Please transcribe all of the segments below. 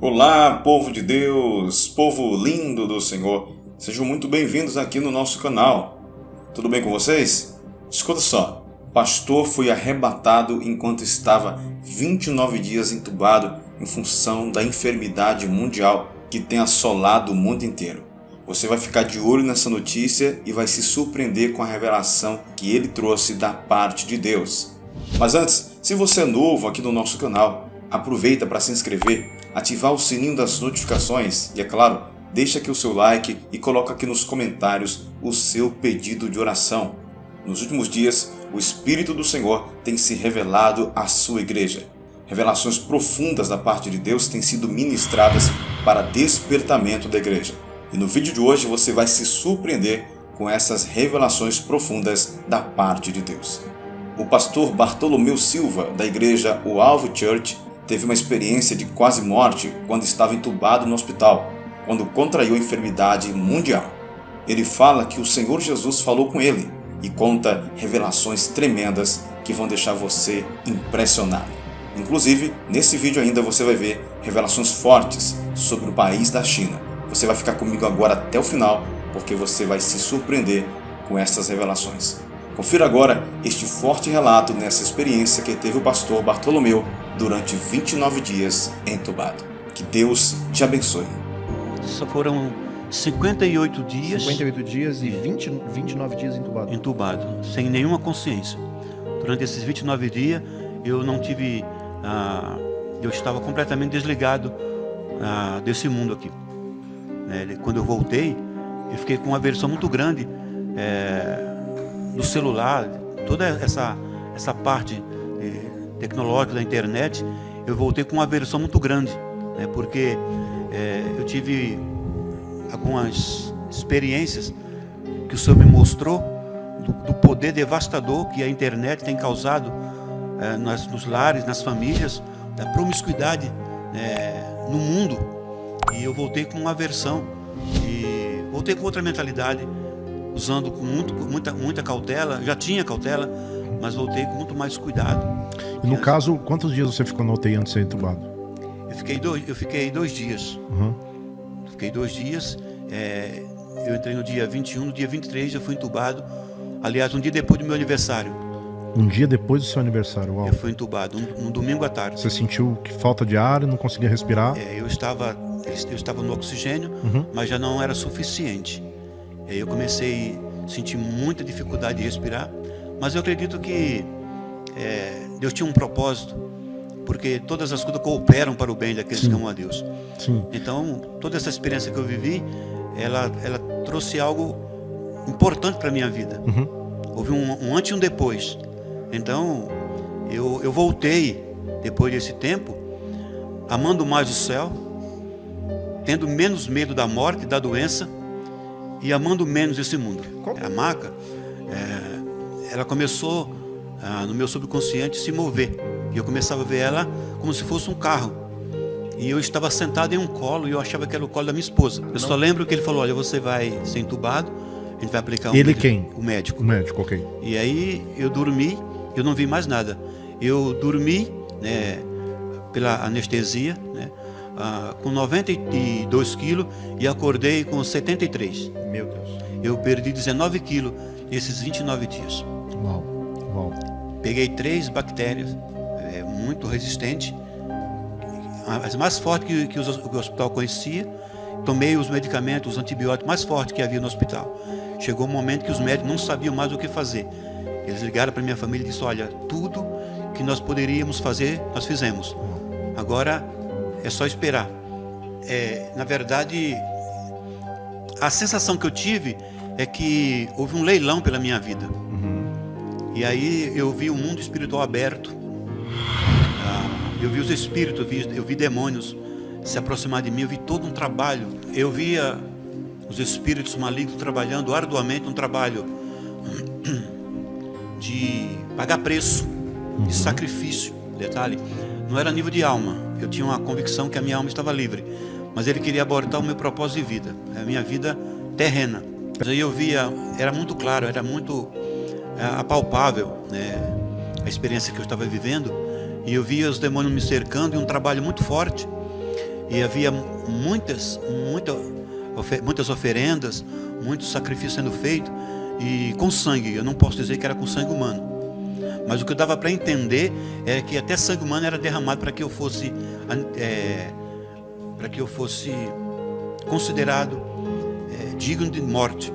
Olá, povo de Deus, povo lindo do Senhor, sejam muito bem-vindos aqui no nosso canal. Tudo bem com vocês? Escuta só, o pastor foi arrebatado enquanto estava 29 dias entubado em função da enfermidade mundial que tem assolado o mundo inteiro. Você vai ficar de olho nessa notícia e vai se surpreender com a revelação que ele trouxe da parte de Deus. Mas antes, se você é novo aqui no nosso canal, aproveita para se inscrever, ativar o sininho das notificações e, é claro, deixa aqui o seu like e coloca aqui nos comentários o seu pedido de oração. Nos últimos dias, o Espírito do Senhor tem se revelado à sua igreja. Revelações profundas da parte de Deus têm sido ministradas para despertamento da igreja. E no vídeo de hoje você vai se surpreender com essas revelações profundas da parte de Deus. O pastor Bartolomeu Silva, da igreja O Alvo Church, teve uma experiência de quase morte quando estava entubado no hospital, quando contraiu a enfermidade mundial. Ele fala que o Senhor Jesus falou com ele e conta revelações tremendas que vão deixar você impressionado. Inclusive, nesse vídeo ainda você vai ver revelações fortes sobre o país da China. Você vai ficar comigo agora até o final, porque você vai se surpreender com essas revelações. Confira agora este forte relato nessa experiência que teve o pastor Bartolomeu durante 29 dias entubado. Que Deus te abençoe. Só foram 58 dias. 58 dias e 29 dias entubado. Entubado, sem nenhuma consciência. Durante esses 29 dias, eu não tive. Eu estava completamente desligado desse mundo aqui. Quando eu voltei, eu fiquei com uma aversão muito grande do celular, toda essa parte tecnológica da internet. Eu voltei com uma aversão muito grande, porque eu tive algumas experiências que o Senhor me mostrou do poder devastador que a internet tem causado nos lares, nas famílias, da promiscuidade no mundo. E eu voltei com uma aversão e voltei com outra mentalidade, usando com muita cautela. Já tinha cautela, mas voltei com muito mais cuidado. E no caso, quantos dias você ficou na UTI antes de ser entubado? Eu fiquei 2 dias. Uhum. Fiquei 2 dias. Eu entrei no dia 21, no dia 23 eu fui entubado. Aliás, um dia depois do meu aniversário. Um dia depois do seu aniversário? Uau. Eu fui entubado, um domingo à tarde. Você sentiu que falta de ar e não conseguia respirar? Eu estava no oxigênio, mas já não era suficiente. Eu comecei a sentir muita dificuldade de respirar, mas eu acredito que Deus tinha um propósito, porque todas as coisas cooperam para o bem daqueles que amam a Deus. Sim. Então, toda essa experiência que eu vivi, ela trouxe algo importante para a minha vida. Houve um antes e um depois. Então, eu voltei, depois desse tempo, amando mais o céu, tendo menos medo da morte, da doença, e amando menos esse mundo. A maca, ela começou no meu subconsciente se mover, e eu começava a ver ela como se fosse um carro, e eu estava sentado em um colo, e eu achava que era o colo da minha esposa. Eu só lembro que ele falou: olha, você vai ser entubado, a gente vai aplicar Ele quem? O médico. O médico, ok. E aí eu dormi, eu não vi mais nada. Eu dormi, pela anestesia, com 92 quilos, e acordei com 73. Meu Deus. Eu perdi 19 quilos nesses 29 dias. Uau. Peguei 3 bactérias muito resistentes, as mais fortes que o hospital conhecia. Tomei os medicamentos, os antibióticos mais fortes que havia no hospital. Chegou um momento que os médicos não sabiam mais o que fazer. Eles ligaram para minha família e disseram: olha, tudo que nós poderíamos fazer, nós fizemos. Agora é só esperar. Na verdade, a sensação que eu tive é que houve um leilão pela minha vida. E aí eu vi o mundo espiritual aberto. Eu vi os espíritos, eu vi demônios se aproximar de mim. Eu vi todo um trabalho. Eu via os espíritos malignos trabalhando arduamente, um trabalho de pagar preço, de sacrifício. Detalhe, não era nível de alma. Eu tinha uma convicção que a minha alma estava livre, mas ele queria abortar o meu propósito de vida, a minha vida terrena. Mas aí eu via, era muito claro, era muito apalpável, a experiência que eu estava vivendo, e eu via os demônios me cercando e um trabalho muito forte. e havia muitas oferendas, muitos sacrifícios sendo feitos, e com sangue. Eu não posso dizer que era com sangue humano, mas o que eu dava para entender é que até sangue humano era derramado para que eu fosse considerado digno de morte.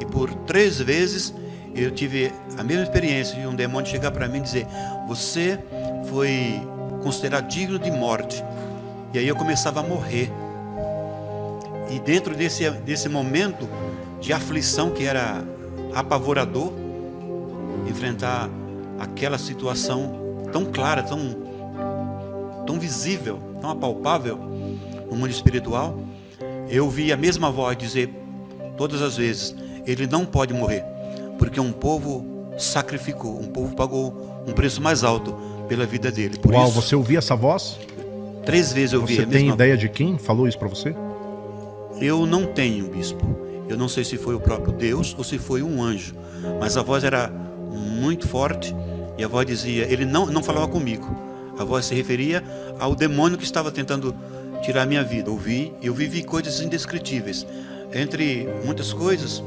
E por 3 vezes eu tive a mesma experiência de um demônio chegar para mim e dizer: você foi considerado digno de morte. E aí eu começava a morrer. E dentro desse momento de aflição, que era apavorador, enfrentar aquela situação tão clara, tão visível, tão apalpável no mundo espiritual, eu vi a mesma voz dizer todas as vezes: ele não pode morrer, porque um povo sacrificou, um povo pagou um preço mais alto pela vida dele. Por Uau, isso, você ouvia essa voz? 3 vezes eu vi Você a tem mesma. ideia de quem falou isso para você? Eu não tenho, bispo. Eu não sei se foi o próprio Deus ou se foi um anjo, mas a voz era muito forte e a voz dizia, ele não falava comigo. A voz se referia ao demônio que estava tentando tirar a minha vida. Eu vivi coisas indescritíveis. Entre muitas coisas,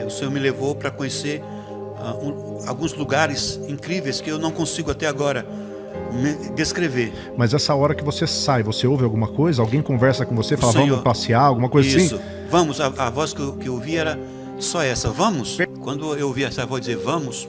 o Senhor me levou para conhecer alguns lugares incríveis que eu não consigo até agora descrever. Mas essa hora que você sai, você ouve alguma coisa? Alguém conversa com você, fala, Senhor, vamos passear, alguma coisa isso. assim? Vamos, a voz que eu ouvi era só essa, vamos. Quando eu ouvi essa voz dizer vamos,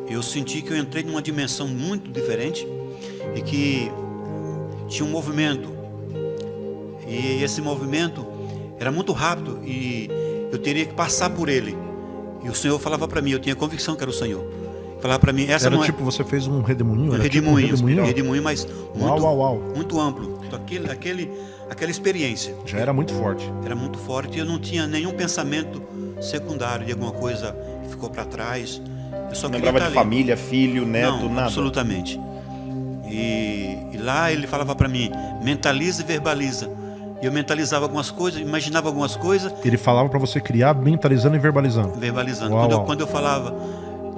eu senti que eu entrei numa dimensão muito diferente e que tinha um movimento. E esse movimento era muito rápido e eu teria que passar por ele. E o Senhor falava para mim, eu tinha convicção que era o Senhor. Falava para mim, essa Era não tipo, você fez um redemoinho? é Era redemoinho, tipo um redemoinho? redemoinho, mas Uau. muito amplo. Então, aquela experiência Já era muito forte. era muito forte e eu não tinha nenhum pensamento secundário de alguma coisa que ficou para trás. Eu só Não queria lembrava estar de ali. família, filho, neto, Não, nada? absolutamente. E lá ele falava para mim, mentaliza e verbaliza. E eu mentalizava algumas coisas, imaginava algumas coisas, Ele falava para você criar, mentalizando e verbalizando. verbalizando. Uau. Quando eu falava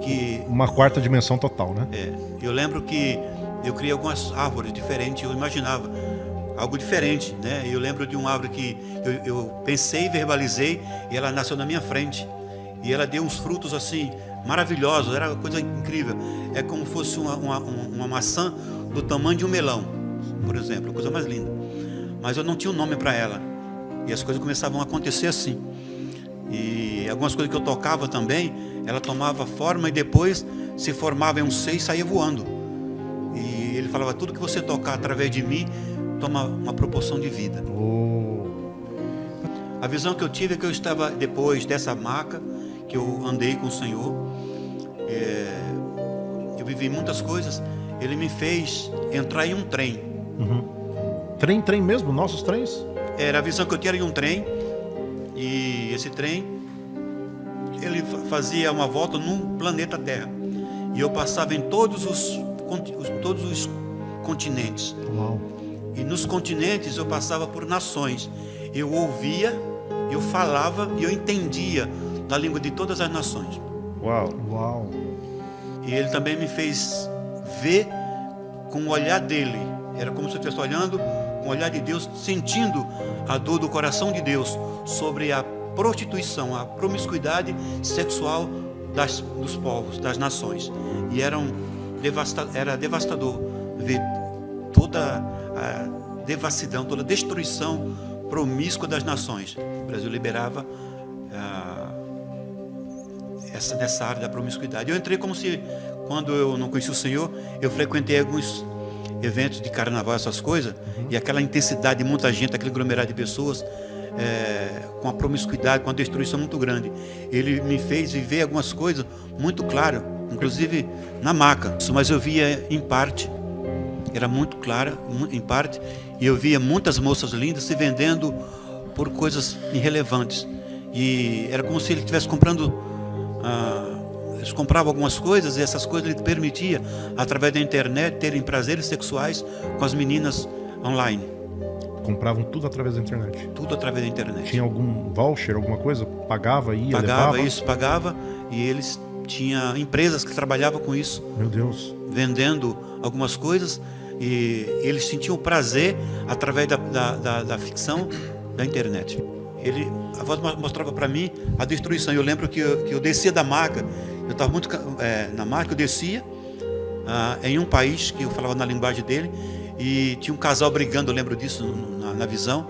que... Uma 4ª dimensão total, né? eu lembro que eu criei algumas árvores diferentes, eu imaginava algo diferente, né? Eu lembro de uma árvore que eu pensei e verbalizei e ela nasceu na minha frente. E ela deu uns frutos assim, maravilhosos, era uma coisa incrível. É como se fosse uma maçã do tamanho de um melão, por exemplo, coisa mais linda. Mas eu não tinha um nome para ela. E as coisas começavam a acontecer assim. E algumas coisas que eu tocava também, ela tomava forma e depois se formava em um ser e saía voando. E ele falava, tudo que você tocar através de mim, toma uma proporção de vida. A visão que eu tive é que eu estava, depois dessa maca, que eu andei com o Senhor, eu vivi muitas coisas, ele me fez entrar em um trem. Trem mesmo? Nossos trens? Era a visão que eu tinha em um trem, e esse trem, ele fazia uma volta no planeta Terra, e eu passava em todos os continentes. Uau. E nos continentes eu passava por nações. Eu ouvia, eu falava e eu entendia na língua de todas as nações. Uau. E ele também me fez ver com o olhar dele. Era como se eu estivesse olhando com o olhar de Deus, sentindo a dor do coração de Deus sobre a prostituição, a promiscuidade sexual dos povos, das nações. E era devastador ver toda a devassidão, toda a destruição promíscua das nações. O Brasil liberava nessa área da promiscuidade. Eu entrei como se, quando eu não conhecia o Senhor, eu frequentei alguns eventos de carnaval, essas coisas, e aquela intensidade de muita gente, aquele aglomerado de pessoas, com a promiscuidade, com a destruição muito grande. Ele me fez viver algumas coisas muito claras, inclusive na maca, mas eu via em parte, era muito clara, em parte, e eu via muitas moças lindas se vendendo por coisas irrelevantes. E era como se ele estivesse comprando, eles compravam algumas coisas, e essas coisas ele permitia, através da internet, terem prazeres sexuais com as meninas online. Compravam tudo através da internet. Tudo através da internet. Tinha algum voucher, alguma coisa? Pagava, ia, levava? Pagava, e eles tinham empresas que trabalhavam com isso. Meu Deus. Vendendo algumas coisas E eles sentiam prazer através da ficção da internet. A voz mostrava para mim a destruição. Eu lembro que eu descia da maca. Eu estava muito na maca, eu descia em um país que eu falava na linguagem dele. E tinha um casal brigando, eu lembro disso na visão.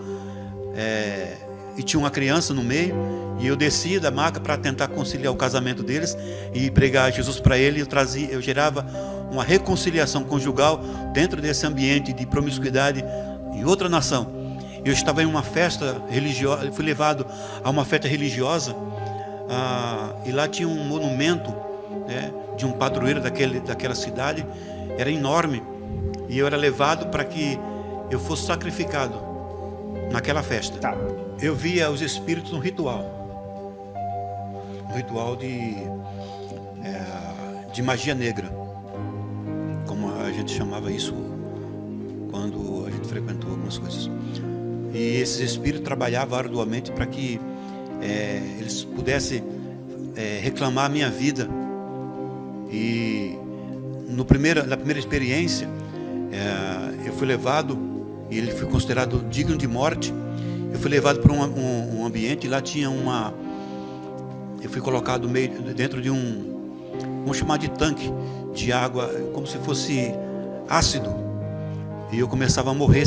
E tinha uma criança no meio. E eu descia da maca para tentar conciliar o casamento deles e pregar Jesus para ele. Eu gerava uma reconciliação conjugal dentro desse ambiente de promiscuidade em outra nação. Eu estava em uma festa religiosa, fui levado a uma festa religiosa, e lá tinha um monumento, né, de um padroeiro daquela cidade, era enorme, e eu era levado para que eu fosse sacrificado naquela festa. Tá. Eu via os espíritos no ritual de magia negra, como a gente chamava isso quando a gente frequentou algumas coisas. E esses espíritos trabalhavam arduamente para que eles pudessem reclamar a minha vida. E na primeira experiência, eu fui levado, e ele foi considerado digno de morte. Eu fui levado para um ambiente, e lá tinha eu fui colocado dentro de vamos chamar de tanque de água, como se fosse ácido. E eu começava a morrer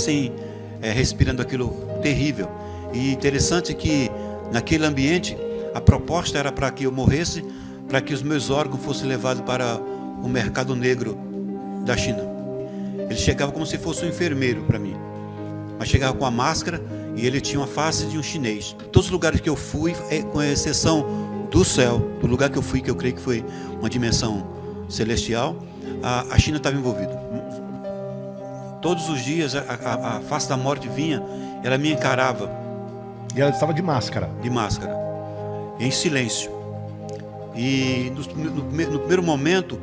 respirando aquilo terrível. E interessante que naquele ambiente a proposta era para que eu morresse, para que os meus órgãos fossem levados para o mercado negro da China. Ele chegava como se fosse um enfermeiro para mim, mas chegava com a máscara e ele tinha uma face de um chinês. Todos os lugares que eu fui, com exceção do céu, do lugar que eu fui, que eu creio que foi uma dimensão celestial, a China estava envolvida. Todos os dias a face da morte vinha, ela me encarava. E ela estava de máscara. De máscara, em silêncio. E no primeiro momento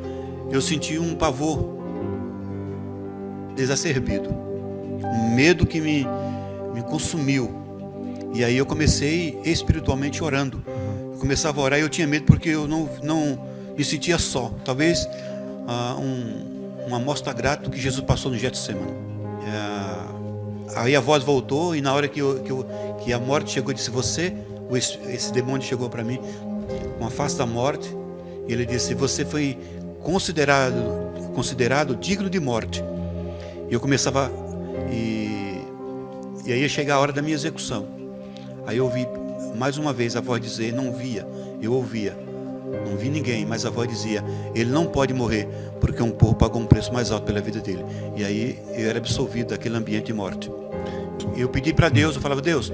eu senti um pavor exacerbado, um medo que me consumiu. E aí eu comecei espiritualmente orando. Eu começava a orar e eu tinha medo porque eu não me sentia só. Talvez uma amostra grata do que Jesus passou no Getsemane. Aí a voz voltou, e na hora que a morte chegou, disse: esse demônio chegou para mim com a face da morte, e ele disse: você foi considerado digno de morte. E eu começava, e aí ia chegar a hora da minha execução. Aí eu ouvi mais uma vez a voz dizer, não via, eu ouvia, não vi ninguém, mas a voz dizia: ele não pode morrer, porque um povo pagou um preço mais alto pela vida dele. E aí eu era absolvido daquele ambiente de morte. Eu pedi para Deus, eu falava: Deus,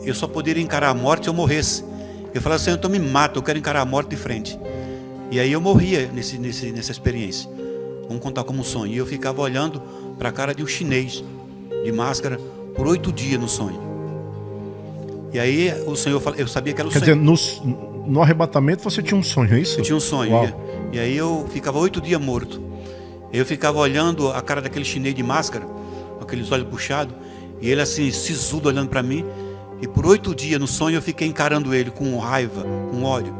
eu só poderia encarar a morte se eu morresse. Eu falava: Senhor, então me mata, eu quero encarar a morte de frente. E aí eu morria nessa experiência. Vamos contar como um sonho. E eu ficava olhando para a cara de um chinês de máscara por 8 dias no sonho. E aí o Senhor, eu sabia que era o Senhor. Quer dizer, no arrebatamento você tinha um sonho, é isso? Eu tinha um sonho. E aí eu ficava 8 dias morto. Eu ficava olhando a cara daquele chinês de máscara, com aqueles olhos puxados, e ele assim, sisudo, olhando para mim. E por 8 dias no sonho eu fiquei encarando ele com raiva, com ódio.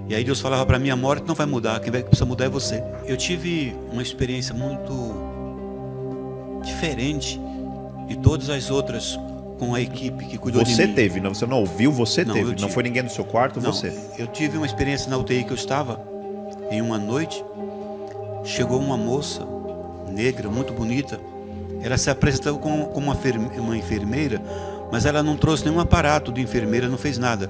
E aí Deus falava para mim: a morte não vai mudar, quem precisa mudar é você. Eu tive uma experiência muito diferente de todas as outras com a equipe que cuidou de mim. Você teve, não? Você não ouviu, você Não, teve. eu tive. Não foi ninguém no seu quarto, Não, você. eu tive uma experiência na UTI que eu estava, em uma noite, chegou uma moça negra, muito bonita. Ela se apresentou como uma enfermeira, mas ela não trouxe nenhum aparato de enfermeira, não fez nada.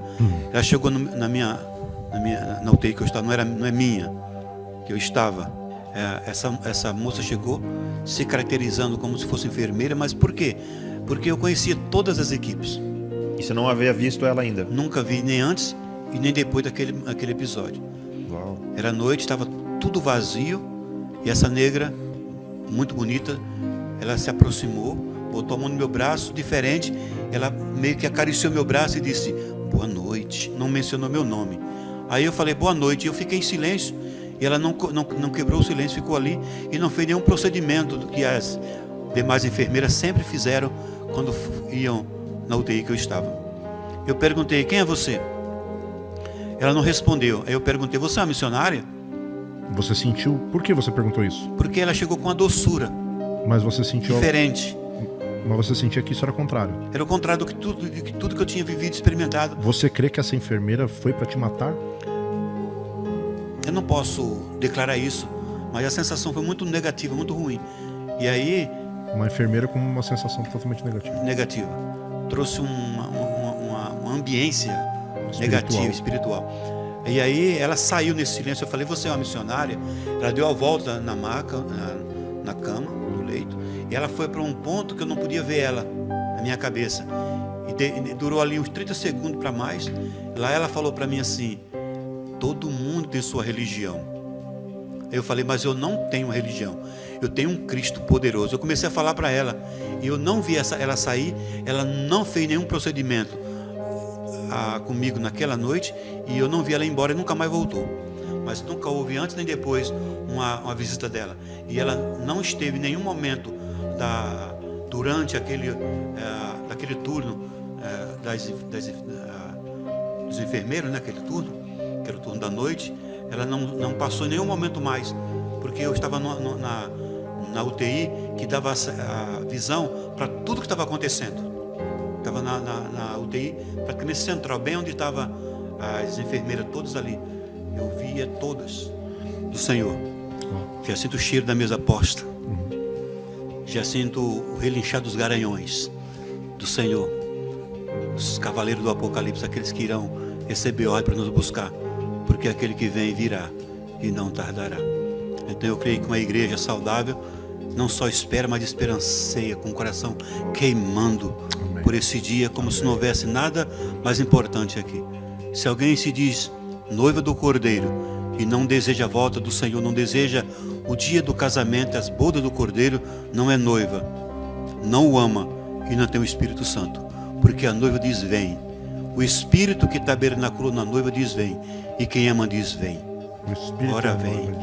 Ela chegou na UTI que eu estava, não é minha, que eu estava. Essa moça chegou se caracterizando como se fosse enfermeira, mas por quê? Porque eu conhecia todas as equipes. E você não havia visto ela ainda? Nunca vi, nem antes e nem depois daquele episódio. Uau. Era noite, estava tudo vazio, e essa negra, muito bonita, ela se aproximou, botou a mão no meu braço, diferente, ela meio que acariciou meu braço e disse: boa noite, não mencionou meu nome. Aí eu falei: boa noite, e eu fiquei em silêncio, e ela não quebrou o silêncio, ficou ali e não fez nenhum procedimento do que as demais enfermeiras sempre fizeram quando iam na UTI que eu estava. Eu perguntei: quem é você? Ela não respondeu. Aí eu perguntei: você é uma missionária? Você sentiu... Por que você perguntou isso? Porque ela chegou com uma doçura Mas você sentiu... diferente. Mas você sentia que isso era contrário. Era o contrário de tudo que eu tinha vivido e experimentado. Você crê que essa enfermeira foi pra te matar? Eu não posso declarar isso, mas a sensação foi muito negativa, muito ruim. E aí, Uma enfermeira com uma sensação totalmente negativa. negativa. Trouxe uma ambiência negativa, espiritual. E aí ela saiu nesse silêncio. Eu falei, você é uma missionária? Ela deu a volta na maca, na cama, no leito. E ela foi para um ponto que eu não podia ver ela, na minha cabeça. E durou ali uns 30 segundos para mais. Lá ela falou para mim assim, todo mundo tem sua religião. Aí eu falei, mas eu não tenho religião. Eu tenho um Cristo poderoso. Eu comecei a falar para ela. E eu não vi ela sair. Ela não fez nenhum procedimento comigo naquela noite. E eu não vi ela ir embora e nunca mais voltou. Mas nunca houve antes nem depois uma visita dela. E ela não esteve em nenhum momento durante aquele turno dos enfermeiros, né, aquele turno, que era o turno da noite. Ela não passou em nenhum momento mais, porque eu estava na UTI, que dava a visão para tudo que estava acontecendo. Estava na UTI, praticamente central, bem onde estavam as enfermeiras todas ali. Eu via todas do Senhor. Já sinto o cheiro da mesa posta. Já sinto o relinchar dos garanhões do Senhor. Os cavaleiros do Apocalipse, aqueles que irão receber ordem para nos buscar. Porque aquele que vem virá e não tardará. Então eu creio que uma igreja saudável não só espera, mas esperanceia, com o coração queimando por esse dia, como se não houvesse nada mais importante aqui. Se alguém se diz noiva do Cordeiro e não deseja a volta do Senhor, não deseja o dia do casamento, as bodas do Cordeiro, não é noiva, não o ama e não tem o Espírito Santo. Porque a noiva diz vem. O Espírito que está beirando na cruz na noiva diz vem. E quem ama diz vem. O Espírito Ora da vem. noiva